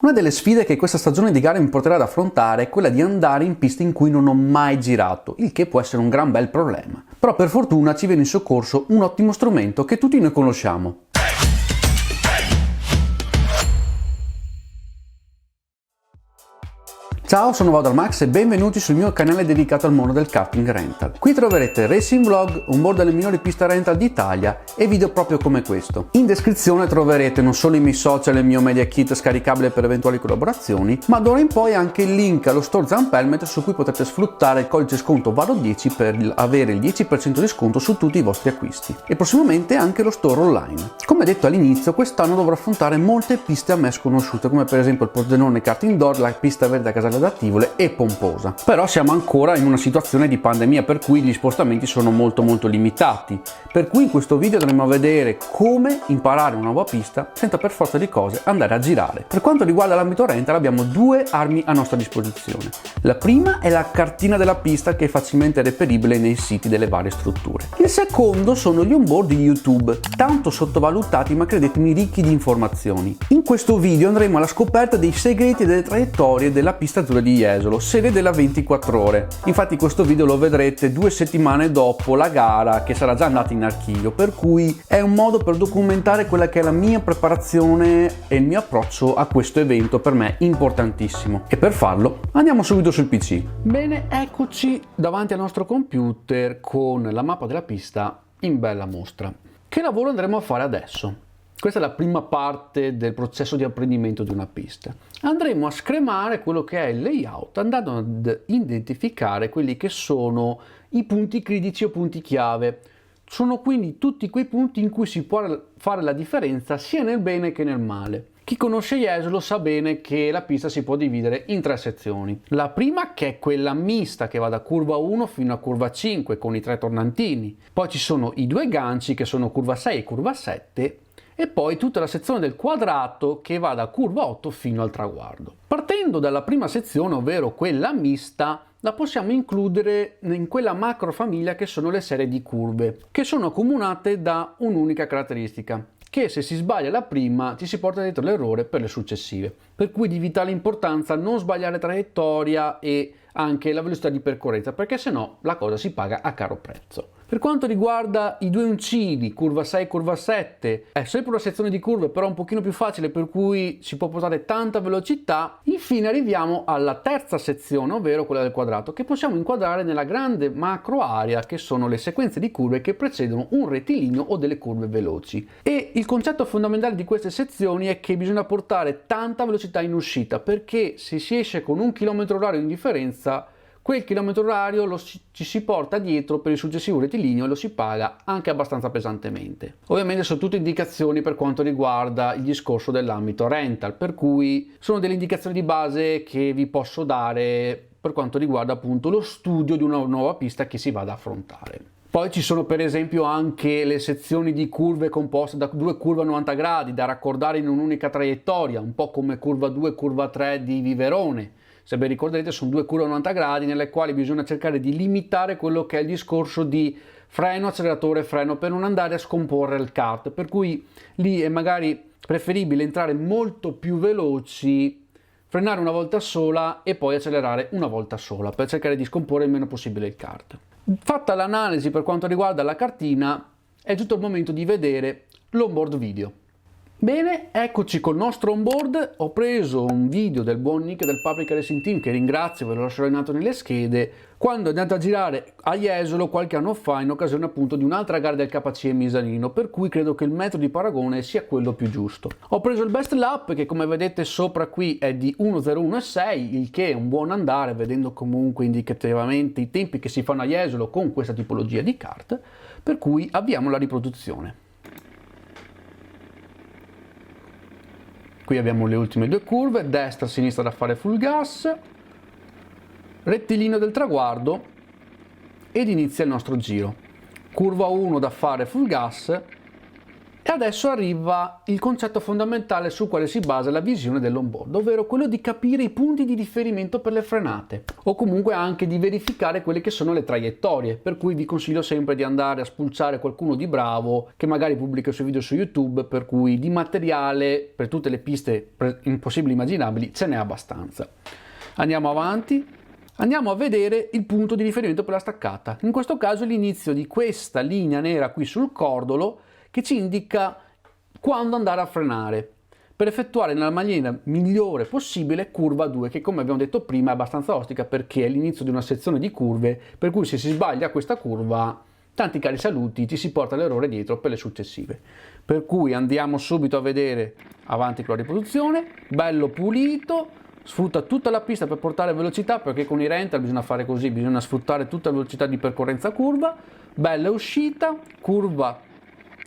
Una delle sfide che questa stagione di gare mi porterà ad affrontare è quella di andare in piste in cui non ho mai girato, il che può essere un gran bel problema. Però per fortuna ci viene in soccorso un ottimo strumento che tutti noi conosciamo. Ciao, sono Max e benvenuti sul mio canale dedicato al mondo del karting rental. Qui troverete racing vlog, un board delle migliori piste rental d'Italia e video proprio come questo. In descrizione troverete non solo i miei social e il mio media kit scaricabile per eventuali collaborazioni, ma d'ora in poi anche il link allo store Zamp Helmet su cui potete sfruttare il codice sconto VARO10 per avere il 10% di sconto su tutti i vostri acquisti. E prossimamente anche lo store online. Come detto all'inizio, quest'anno dovrò affrontare molte piste a me sconosciute, come per esempio il Pordenone Kart Indoor, la pista verde a Casale d'Attivole e Pomposa. Però siamo ancora in una situazione di pandemia per cui gli spostamenti sono molto limitati, per cui in questo video andremo a vedere come imparare una nuova pista senza per forza di cose andare a girare. Per quanto riguarda l'ambito rental abbiamo due armi a nostra disposizione. La prima è la cartina della pista che è facilmente reperibile nei siti delle varie strutture. Il secondo sono gli onboard di YouTube, tanto sottovalutati ma credetemi ricchi di informazioni. In questo video andremo alla scoperta dei segreti e delle traiettorie della pista di Jesolo, serie della 24 ore. Infatti questo video lo vedrete 2 settimane dopo la gara che sarà già andata in archivio, per cui è un modo per documentare quella che è la mia preparazione e il mio approccio a questo evento per me importantissimo. E per farlo andiamo subito sul PC. Bene, eccoci davanti al nostro computer con la mappa della pista in bella mostra. Che lavoro andremo a fare adesso? Questa è la prima parte del processo di apprendimento di una pista. Andremo a scremare quello che è il layout, andando ad identificare quelli che sono i punti critici o punti chiave. Sono quindi tutti quei punti in cui si può fare la differenza sia nel bene che nel male. Chi conosce Jesolo sa bene che la pista si può dividere in 3 sezioni. La prima, che è quella mista che va da curva 1 fino a curva 5 con i 3 tornantini. Poi ci sono i 2 ganci che sono curva 6 e curva 7. E poi tutta la sezione del quadrato che va da curva 8 fino al traguardo. Partendo dalla prima sezione, ovvero quella mista, la possiamo includere in quella macro famiglia che sono le serie di curve, che sono accomunate da un'unica caratteristica, che se si sbaglia la prima ci si porta dietro l'errore per le successive. Per cui di vitale importanza non sbagliare traiettoria e anche la velocità di percorrenza, perché sennò la cosa si paga a caro prezzo. Per quanto riguarda i 2 uncini, curva 6 e curva 7, è sempre una sezione di curve però un pochino più facile, per cui si può portare tanta velocità. Infine arriviamo alla terza sezione, ovvero quella del quadrato, che possiamo inquadrare nella grande macro area che sono le sequenze di curve che precedono un rettilineo o delle curve veloci. E il concetto fondamentale di queste sezioni è che bisogna portare tanta velocità in uscita, perché se si esce con 1 km/h di differenza, quel chilometro orario ci si porta dietro per il successivo rettilineo e lo si paga anche abbastanza pesantemente. Ovviamente sono tutte indicazioni per quanto riguarda il discorso dell'ambito rental, per cui sono delle indicazioni di base che vi posso dare per quanto riguarda appunto lo studio di una nuova pista che si va ad affrontare. Poi ci sono per esempio anche le sezioni di curve composte da 2 curve a 90 gradi da raccordare in un'unica traiettoria, un po' come curva 2 e curva 3 di Viverone. Se ben ricorderete sono 2 curve a 90 gradi nelle quali bisogna cercare di limitare quello che è il discorso di freno, acceleratore, freno per non andare a scomporre il kart, per cui lì è magari preferibile entrare molto più veloci, frenare una volta sola e poi accelerare una volta sola per cercare di scomporre il meno possibile il kart. Fatta l'analisi per quanto riguarda la cartina, è giunto il momento di vedere l'onboard video. Bene, eccoci col nostro onboard. Ho preso un video del buon Nick del Public Racing Team, che ringrazio, ve lo lascerò in alto nelle schede, quando è andato a girare a Jesolo qualche anno fa in occasione appunto di un'altra gara del KCM Misanino, per cui credo che il metodo di paragone sia quello più giusto. Ho preso il best lap che come vedete sopra qui è di 1:01.6, il che è un buon andare vedendo comunque indicativamente i tempi che si fanno a Jesolo con questa tipologia di kart, per cui avviamo la riproduzione. Qui abbiamo le ultime 2 curve, destra e sinistra da fare full gas, rettilineo del traguardo ed inizia il nostro giro. Curva 1 da fare full gas E adesso arriva il concetto fondamentale sul quale si basa la visione dell'onboard, ovvero quello di capire i punti di riferimento per le frenate, o comunque anche di verificare quelle che sono le traiettorie, per cui vi consiglio sempre di andare a spulciare qualcuno di bravo che magari pubblica i suoi video su YouTube, per cui di materiale per tutte le piste impossibili immaginabili ce n'è abbastanza. Andiamo avanti. Andiamo a vedere il punto di riferimento per la staccata. In questo caso l'inizio di questa linea nera qui sul cordolo che ci indica quando andare a frenare per effettuare nella maniera migliore possibile curva 2, che come abbiamo detto prima è abbastanza ostica perché è l'inizio di una sezione di curve, per cui se si sbaglia questa curva, tanti cari saluti, ci si porta l'errore dietro per le successive. Per cui andiamo subito a vedere avanti con la riproduzione, bello pulito, sfrutta tutta la pista per portare velocità, perché con i rental bisogna fare così, bisogna sfruttare tutta la velocità di percorrenza curva, bella uscita, curva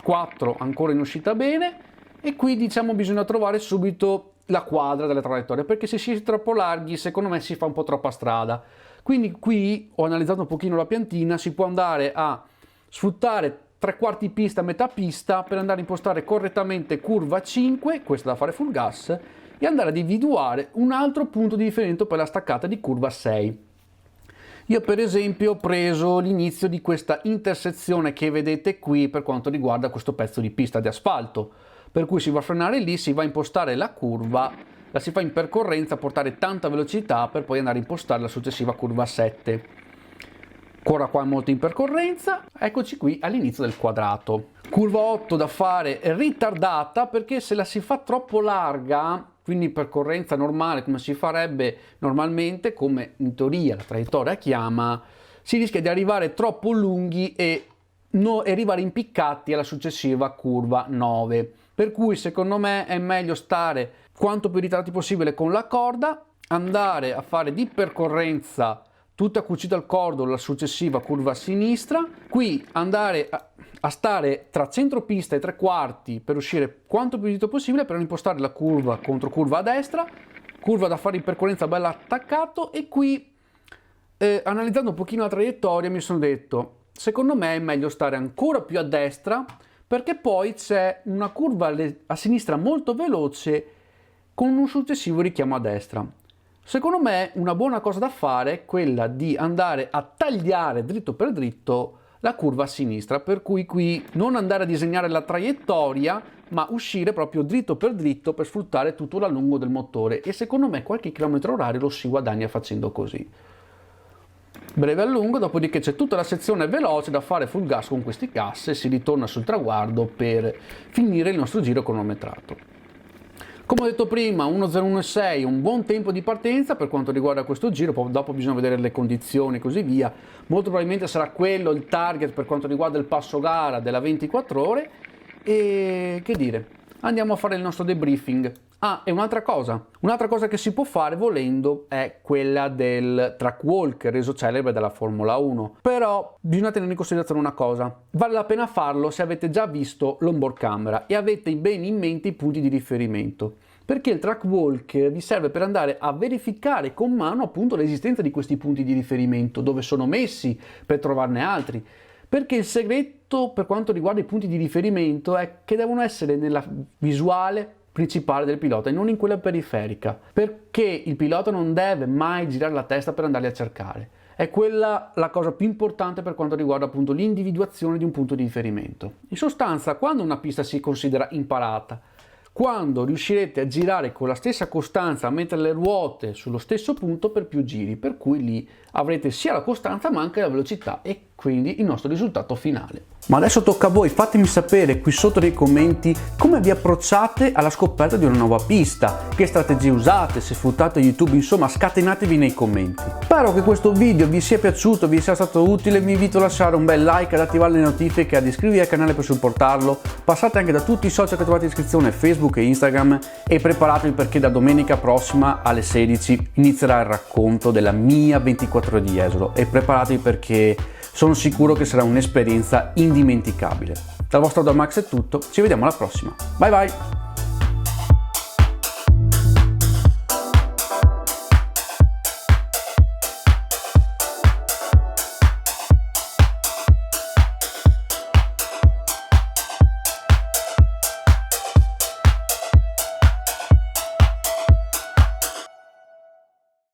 4 ancora in uscita bene, e qui diciamo bisogna trovare subito la quadra della traiettoria, perché se si è troppo larghi secondo me si fa un po' troppa strada. Quindi qui ho analizzato un pochino la piantina, si può andare a sfruttare 3/4 pista, metà pista per andare a impostare correttamente curva 5, questa da fare full gas, e andare ad individuare un altro punto di riferimento per la staccata di curva 6. Io per esempio ho preso l'inizio di questa intersezione che vedete qui per quanto riguarda questo pezzo di pista di asfalto, per cui si va a frenare lì, si va a impostare la curva, la si fa in percorrenza, portare tanta velocità per poi andare a impostare la successiva curva 7. Ancora qua molto in percorrenza, eccoci qui all'inizio del quadrato. Curva 8 da fare ritardata, perché se la si fa troppo larga, quindi percorrenza normale come si farebbe normalmente, come in teoria la traiettoria chiama, si rischia di arrivare troppo lunghi e arrivare impiccati alla successiva curva 9. Per cui secondo me è meglio stare quanto più ritardati possibile con la corda, andare a fare di percorrenza tutta cucita al cordolo la successiva curva a sinistra, qui andare a stare tra centropista e 3/4 per uscire quanto più dritto possibile per impostare la curva contro curva a destra, curva da fare in percorrenza bella attaccato, e qui analizzando un pochino la traiettoria mi sono detto secondo me è meglio stare ancora più a destra, perché poi c'è una curva a sinistra molto veloce con un successivo richiamo a destra. Secondo me una buona cosa da fare è quella di andare a tagliare dritto per dritto la curva a sinistra, per cui qui non andare a disegnare la traiettoria ma uscire proprio dritto per sfruttare tutto l'allungo del motore, e secondo me qualche chilometro orario lo si guadagna facendo così. Breve allungo, dopodiché c'è tutta la sezione veloce da fare full gas con questi gas e si ritorna sul traguardo per finire il nostro giro cronometrato. Come ho detto prima, 1:01.6 un buon tempo di partenza per quanto riguarda questo giro, poi dopo bisogna vedere le condizioni e così via. Molto probabilmente sarà quello il target per quanto riguarda il passo gara della 24 ore. E che dire, andiamo a fare il nostro debriefing. Ah, e un'altra cosa che si può fare volendo è quella del track walk reso celebre dalla Formula 1. Però bisogna tenere in considerazione una cosa: vale la pena farlo se avete già visto l'onboard camera e avete bene in mente i punti di riferimento, perché il track walk vi serve per andare a verificare con mano appunto l'esistenza di questi punti di riferimento, dove sono messi, per trovarne altri. Perché il segreto per quanto riguarda i punti di riferimento è che devono essere nella visuale principale del pilota e non in quella periferica, perché il pilota non deve mai girare la testa per andarli a cercare. È quella la cosa più importante per quanto riguarda appunto l'individuazione di un punto di riferimento. In sostanza, quando una pista si considera imparata, quando riuscirete a girare con la stessa costanza, a mettere le ruote sullo stesso punto per più giri, per cui lì avrete sia la costanza ma anche la velocità e quindi il nostro risultato finale. Ma adesso tocca a voi, fatemi sapere qui sotto nei commenti come vi approcciate alla scoperta di una nuova pista, che strategie usate, se sfruttate YouTube, insomma scatenatevi nei commenti. Spero che questo video vi sia piaciuto, vi sia stato utile, vi invito a lasciare un bel like, ad attivare le notifiche, ad iscrivervi al canale per supportarlo, passate anche da tutti i social che trovate in descrizione, Facebook e Instagram, e preparatevi perché da domenica prossima alle 16 inizierà il racconto della mia 24 ore di Jesolo, e preparatevi perché sono sicuro che sarà un'esperienza indimenticabile. Dal vostro Max è tutto, ci vediamo alla prossima. Bye bye!